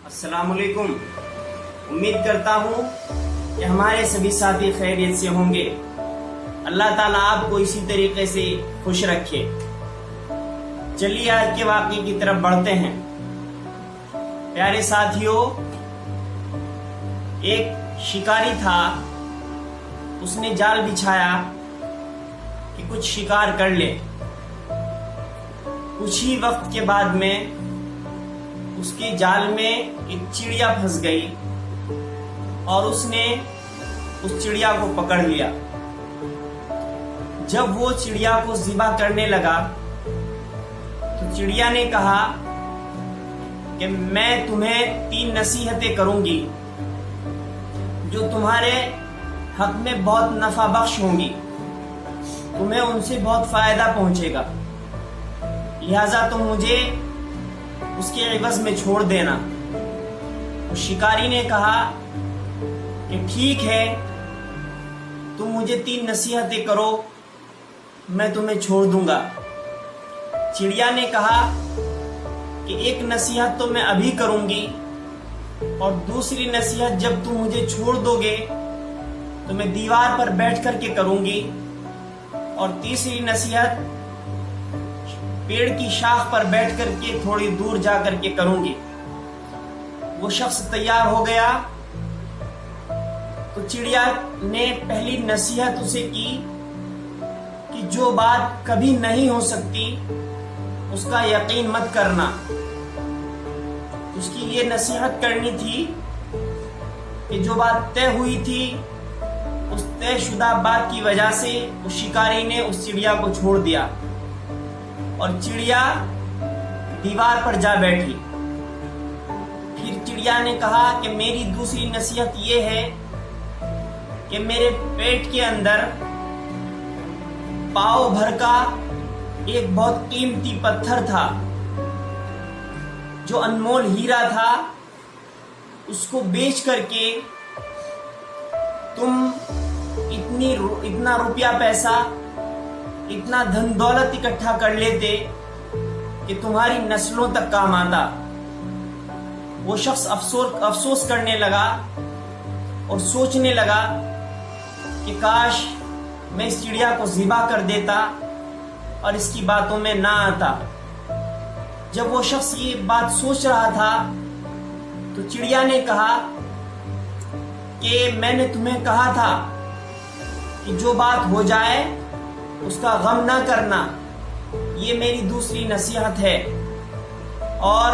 السلام علیکم۔ امید کرتا ہوں کہ ہمارے سبھی ساتھی خیریت سے ہوں گے۔ اللہ تعالیٰ آپ کو اسی طریقے سے خوش رکھے۔ چلیے آج کے واقعے کی طرف بڑھتے ہیں۔ پیارے ساتھیوں، ایک شکاری تھا، اس نے جال بچھایا کہ کچھ شکار کر لے۔ کچھ ہی وقت کے بعد میں اس کے جال میں ایک چڑیا پھنس گئی اور اس نے اس چڑیا کو پکڑ لیا۔ جب وہ چڑیا کو ذبح کرنے لگا تو چڑیا نے کہا کہ میں تمہیں 3 نصیحتیں کروں گی جو تمہارے حق میں بہت نفع بخش ہوں گی، تمہیں ان سے بہت فائدہ پہنچے گا، لہذا تم مجھے اس کے عوض میں چھوڑ دینا۔ شکاری نے کہا کہ ٹھیک ہے، تم مجھے 3 نصیحتیں کرو، میں تمہیں چھوڑ دوں گا۔ چڑیا نے کہا کہ ایک نصیحت تو میں ابھی کروں گی، اور دوسری نصیحت جب تم مجھے چھوڑ دو گے تو میں دیوار پر بیٹھ کر کے کروں گی، اور تیسری نصیحت پیڑ کی شاخ پر بیٹھ کر کے تھوڑی دور جا کر کے کروں گی۔ وہ شخص تیار ہو گیا تو چڑیا نے پہلی نصیحت اسے کی کہ جو بات کبھی نہیں ہو سکتی اس کا یقین مت کرنا۔ اس کی یہ نصیحت کرنی تھی کہ جو بات طے ہوئی تھی اس طے شدہ بات کی وجہ سے اس شکاری نے اس چڑیا کو چھوڑ دیا اور چڑیا دیوار پر جا بیٹھی۔ پھر چڑیا نے کہا کہ میری دوسری نصیحت یہ ہے کہ میرے پیٹ کے اندر پاؤ بھر کا ایک بہت قیمتی پتھر تھا جو انمول ہیرا تھا، اس کو بیچ کر کے تم اتنا روپیہ پیسہ، اتنا دھن دولت اکٹھا کر لیتے کہ تمہاری نسلوں تک کام آتا۔ وہ شخص افسوس کرنے لگا اور سوچنے لگا کہ کاش میں اس چڑیا کو ذبح کر دیتا اور اس کی باتوں میں نہ آتا۔ جب وہ شخص یہ بات سوچ رہا تھا تو چڑیا نے کہا کہ میں نے تمہیں کہا تھا کہ جو بات ہو جائے اس کا غم نہ کرنا، یہ میری دوسری نصیحت ہے۔ اور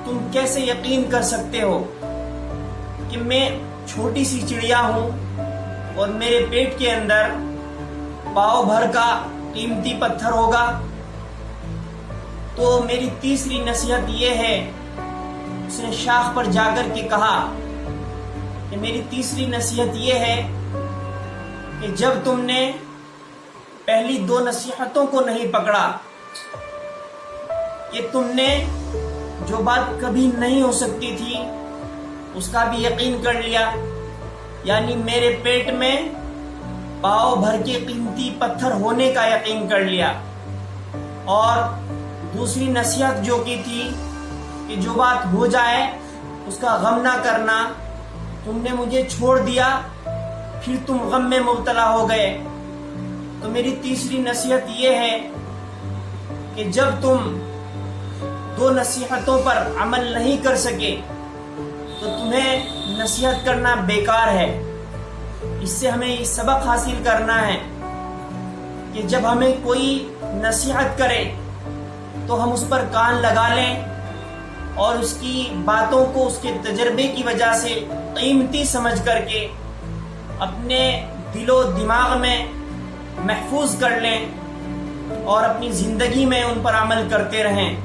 تم کیسے یقین کر سکتے ہو کہ میں چھوٹی سی چڑیا ہوں اور میرے پیٹ کے اندر پاؤ بھر کا قیمتی پتھر ہوگا؟ تو میری تیسری نصیحت یہ ہے، اس نے شاخ پر جا کر کے کہا کہ میری تیسری نصیحت یہ ہے کہ جب تم نے پہلی 2 نصیحتوں کو نہیں پکڑا کہ تم نے جو بات کبھی نہیں ہو سکتی تھی اس کا بھی یقین کر لیا، یعنی میرے پیٹ میں پاؤ بھر کے قیمتی پتھر ہونے کا یقین کر لیا، اور دوسری نصیحت جو کی تھی کہ جو بات ہو جائے اس کا غم نہ کرنا، تم نے مجھے چھوڑ دیا، پھر تم غم میں مبتلا ہو گئے۔ تو میری تیسری نصیحت یہ ہے کہ جب تم 2 نصیحتوں پر عمل نہیں کر سکے تو تمہیں نصیحت کرنا بیکار ہے۔ اس سے ہمیں یہ سبق حاصل کرنا ہے کہ جب ہمیں کوئی نصیحت کرے تو ہم اس پر کان لگا لیں اور اس کی باتوں کو اس کے تجربے کی وجہ سے قیمتی سمجھ کر کے اپنے دل و دماغ میں محفوظ کر لیں اور اپنی زندگی میں ان پر عمل کرتے رہیں۔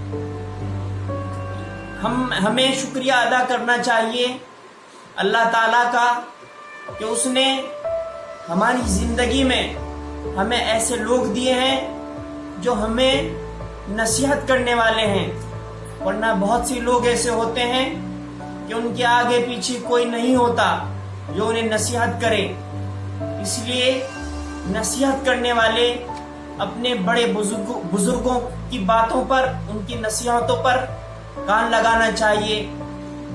ہمیں شکریہ ادا کرنا چاہیے اللہ تعالیٰ کا کہ اس نے ہماری زندگی میں ہمیں ایسے لوگ دیے ہیں جو ہمیں نصیحت کرنے والے ہیں، ورنہ بہت سے لوگ ایسے ہوتے ہیں کہ ان کے آگے پیچھے کوئی نہیں ہوتا جو انہیں نصیحت کرے۔ اس لیے نصیحت کرنے والے اپنے بڑے بزرگوں کی باتوں پر، ان کی نصیحتوں پر کان لگانا چاہیے